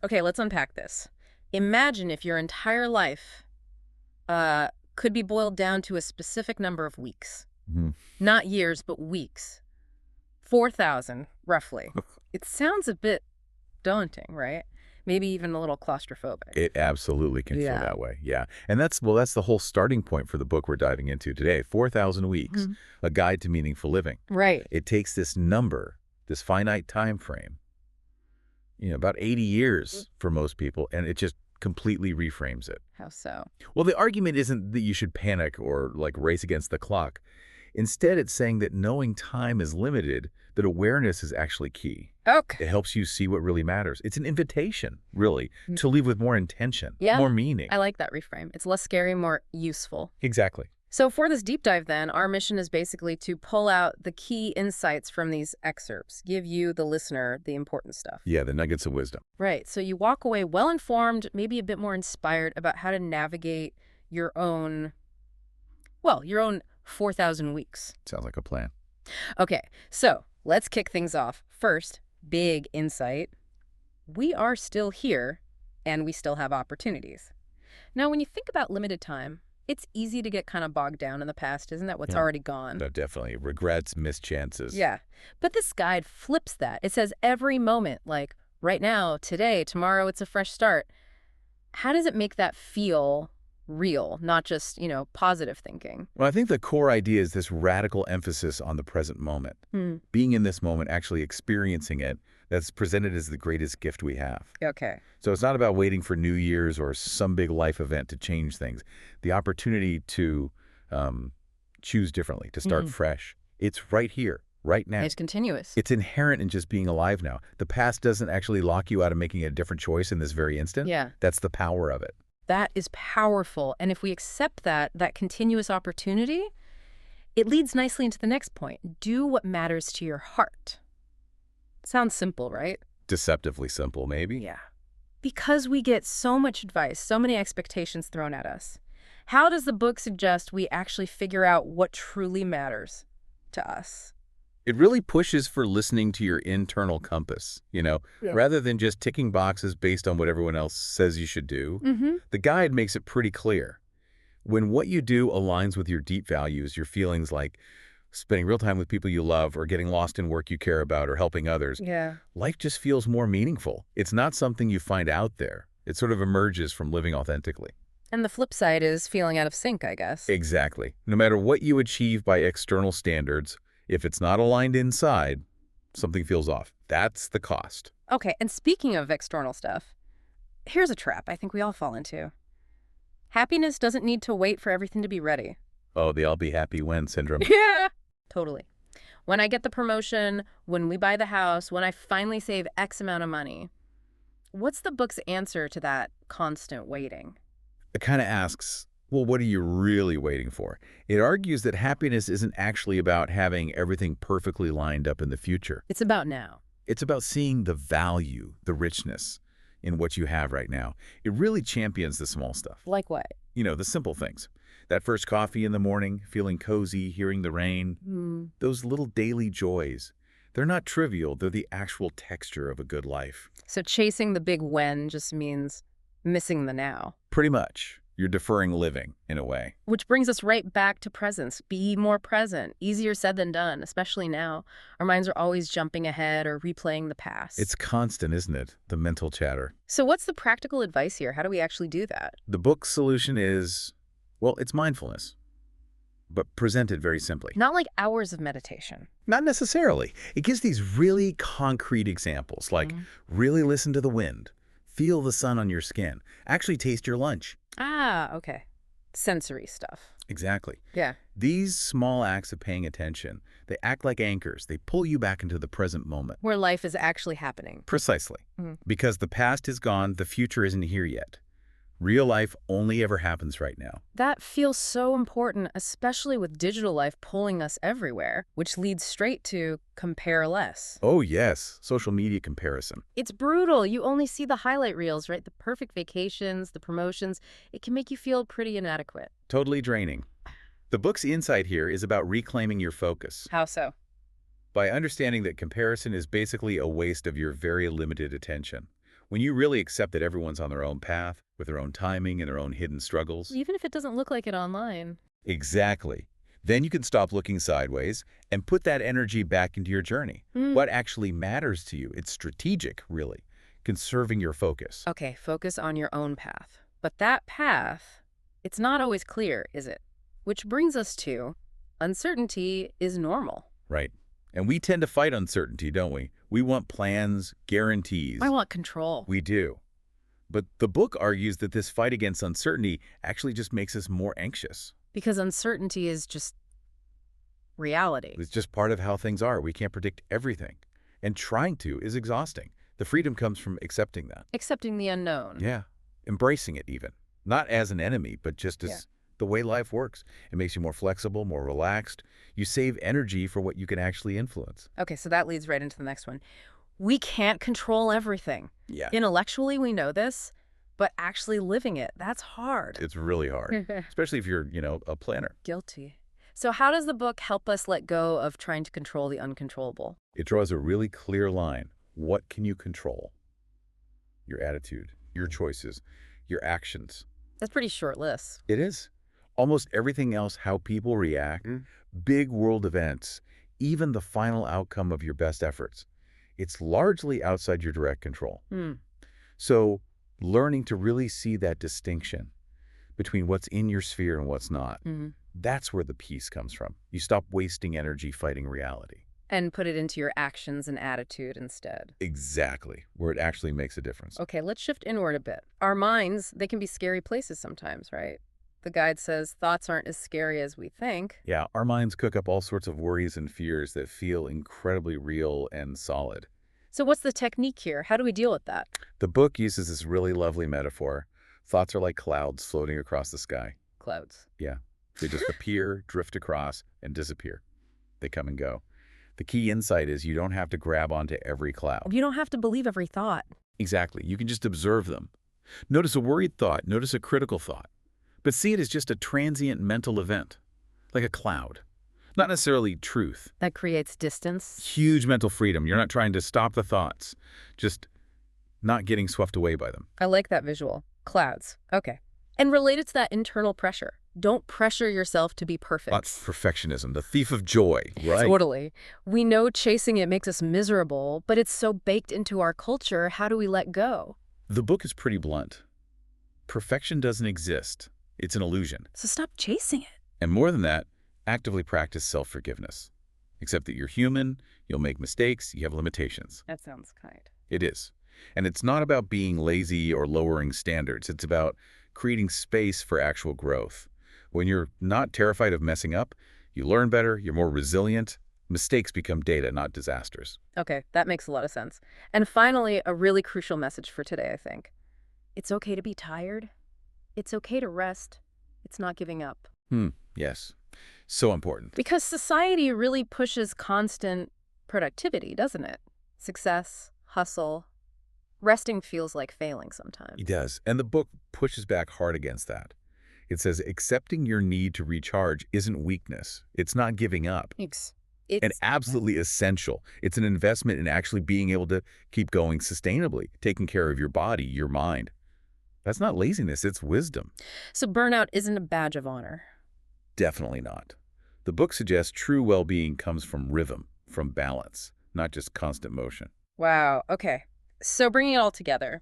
Okay, let's unpack this. Imagine if your entire life could be boiled down to a specific number of weeks. Mhm. Not years, but weeks. 4,000, roughly. It sounds a bit daunting, right? Maybe even a little claustrophobic. It absolutely can feel Yeah. that way, yeah. And that's the whole starting point for the book we're diving into today, 4,000 Weeks, Mhm. A Guide to Meaningful Living. Right. It takes this number, this finite time frame, about 80 years for most people, and it just completely reframes it. How so? Well, the argument isn't that you should panic or, race against the clock. Instead, it's saying that knowing time is limited, that awareness is actually key. Okay. It helps you see what really matters. It's an invitation, really, to live with more intention, Yeah, more meaning. I like that reframe. It's less scary, more useful. Exactly. So for this deep dive then, our mission is basically to pull out the key insights from these excerpts, give you, the listener, the important stuff. Yeah, the nuggets of wisdom. Right, so you walk away well-informed, maybe a bit more inspired about how to navigate your own, well, your own 4,000 weeks. Sounds like a plan. Okay, so let's kick things off. First, big insight. We are still here, and we still have opportunities. Now, when you think about limited time, it's easy to get kind of bogged down in the past, isn't that? What's Yeah. already gone. No, definitely. Regrets, missed chances. Yeah. But this guide flips that. It says every moment, like right now, today, tomorrow, it's a fresh start. How does it make that feel real, not just, positive thinking? Well, I think the core idea is this radical emphasis on the present moment. Hmm. Being in this moment, actually experiencing it, that's presented as the greatest gift we have. Okay. So it's not about waiting for New Year's or some big life event to change things. The opportunity to choose differently, to start fresh, it's right here, right now. It's continuous. It's inherent in just being alive now. The past doesn't actually lock you out of making a different choice in this very instant. Yeah. That's the power of it. That is powerful. And if we accept that continuous opportunity, it leads nicely into the next point. Do what matters to your heart. Sounds simple, right? Deceptively simple, maybe? Yeah. Because we get so much advice, so many expectations thrown at us, how does the book suggest we actually figure out what truly matters to us? It really pushes for listening to your internal compass, rather than just ticking boxes based on what everyone else says you should do. Mm-hmm. The guide makes it pretty clear. When what you do aligns with your deep values, your feelings like spending real time with people you love or getting lost in work you care about or helping others, Yeah. life just feels more meaningful. It's not something you find out there. It sort of emerges from living authentically. And the flip side is feeling out of sync, I guess. Exactly. No matter what you achieve by external standards, if it's not aligned inside, something feels off. That's the cost. Okay, and speaking of external stuff, here's a trap I think we all fall into. Happiness doesn't need to wait for everything to be ready. Oh, the I'll be happy when syndrome. Yeah. Totally. When I get the promotion, when we buy the house, when I finally save X amount of money, what's the book's answer to that constant waiting? It kind of asks, well, what are you really waiting for? It argues that happiness isn't actually about having everything perfectly lined up in the future. It's about now. It's about seeing the value, the richness in what you have right now. It really champions the small stuff. Like what? The simple things. That first coffee in the morning, feeling cozy, hearing the rain. Those little daily joys. They're not trivial. They're the actual texture of a good life. So chasing the big when just means missing the now. Pretty much. You're deferring living, in a way. Which brings us right back to presence. Be more present. Easier said than done, especially now. Our minds are always jumping ahead or replaying the past. It's constant, isn't it? The mental chatter. So what's the practical advice here? How do we actually do that? The book's solution is, well, it's mindfulness, but presented very simply. Not like hours of meditation. Not necessarily. It gives these really concrete examples, like really listen to the wind, feel the sun on your skin, actually taste your lunch. Ah, okay. Sensory stuff. Exactly. Yeah. These small acts of paying attention, they act like anchors. They pull you back into the present moment. Where life is actually happening. Precisely. Because the past is gone, the future isn't here yet. Real life only ever happens right now. That feels so important, especially with digital life pulling us everywhere, which leads straight to compare less. Oh, yes. Social media comparison. It's brutal. You only see the highlight reels, right? The perfect vacations, the promotions. It can make you feel pretty inadequate. Totally draining. The book's insight here is about reclaiming your focus. How so? By understanding that comparison is basically a waste of your very limited attention. When you really accept that everyone's on their own path, with their own timing and their own hidden struggles. Even if it doesn't look like it online. Exactly. Then you can stop looking sideways and put that energy back into your journey. Hmm. What actually matters to you? It's strategic, really. Conserving your focus. Okay, focus on your own path. But that path, it's not always clear, is it? Which brings us to uncertainty is normal. Right. And we tend to fight uncertainty, don't we? We want plans, guarantees. I want control. We do. But the book argues that this fight against uncertainty actually just makes us more anxious. Because uncertainty is just reality. It's just part of how things are. We can't predict everything. And trying to is exhausting. The freedom comes from accepting that. Accepting the unknown. Yeah. Embracing it even. Not as an enemy, but just as the way life works. It makes you more flexible, more relaxed. You save energy for what you can actually influence. Okay, so that leads right into the next one. We can't control everything. Yeah. Intellectually, we know this, but actually living it, that's hard. It's really hard, especially if you're, a planner. Guilty. So how does the book help us let go of trying to control the uncontrollable? It draws a really clear line. What can you control? Your attitude, your choices, your actions. That's pretty short list. It is. Almost everything else, how people react, big world events, even the final outcome of your best efforts. It's largely outside your direct control. So learning to really see that distinction between what's in your sphere and what's not, that's where the peace comes from. You stop wasting energy fighting reality. And put it into your actions and attitude instead. Exactly, where it actually makes a difference. Okay, let's shift inward a bit. Our minds, they can be scary places sometimes, right? The guide says thoughts aren't as scary as we think. Yeah, our minds cook up all sorts of worries and fears that feel incredibly real and solid. So what's the technique here? How do we deal with that? The book uses this really lovely metaphor. Thoughts are like clouds floating across the sky. Clouds. Yeah, they just appear, drift across, and disappear. They come and go. The key insight is you don't have to grab onto every cloud. You don't have to believe every thought. Exactly. You can just observe them. Notice a worried thought. Notice a critical thought. But see it as just a transient mental event, like a cloud. Not necessarily truth. That creates distance. Huge mental freedom. You're not trying to stop the thoughts, just not getting swept away by them. I like that visual. Clouds. Okay. And related to that internal pressure. Don't pressure yourself to be perfect. That's perfectionism, the thief of joy, right? Totally. We know chasing it makes us miserable, but it's so baked into our culture. How do we let go? The book is pretty blunt. Perfection doesn't exist. It's an illusion. So stop chasing it. And more than that, actively practice self-forgiveness. Accept that you're human, you'll make mistakes, you have limitations. That sounds kind. It is. And it's not about being lazy or lowering standards. It's about creating space for actual growth. When you're not terrified of messing up, you learn better, you're more resilient. Mistakes become data, not disasters. Okay, that makes a lot of sense. And finally, a really crucial message for today, I think. It's okay to be tired. It's okay to rest. It's not giving up. Yes. So important. Because society really pushes constant productivity, doesn't it? Success, hustle. Resting feels like failing sometimes. It does. And the book pushes back hard against that. It says accepting your need to recharge isn't weakness. It's not giving up. And absolutely essential. It's an investment in actually being able to keep going sustainably, taking care of your body, your mind. That's not laziness, it's wisdom. So burnout isn't a badge of honor. Definitely not. The book suggests true well-being comes from rhythm, from balance, not just constant motion. Wow, okay. So bringing it all together,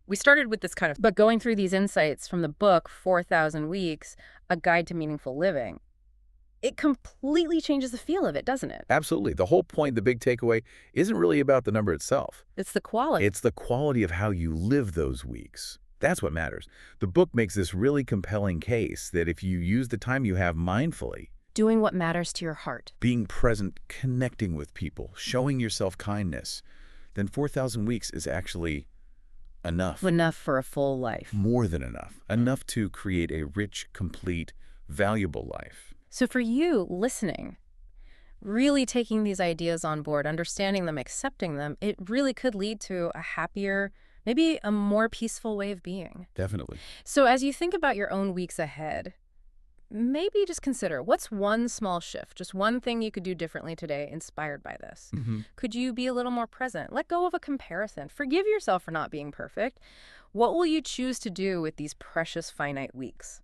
we started with this but going through these insights from the book, 4,000 Weeks, A Guide to Meaningful Living, it completely changes the feel of it, doesn't it? Absolutely. The whole point, the big takeaway, isn't really about the number itself. It's the quality. It's the quality of how you live those weeks. That's what matters. The book makes this really compelling case that if you use the time you have mindfully, doing what matters to your heart, being present, connecting with people, showing yourself kindness, then 4,000 weeks is actually enough. Enough for a full life. More than enough. Enough to create a rich, complete, valuable life. So for you, listening, really taking these ideas on board, understanding them, accepting them, it really could lead to a happier, maybe a more peaceful way of being. Definitely. So as you think about your own weeks ahead, maybe just consider what's one small shift, just one thing you could do differently today inspired by this. Hmm. Could you be a little more present? Let go of a comparison. Forgive yourself for not being perfect. What will you choose to do with these precious finite weeks?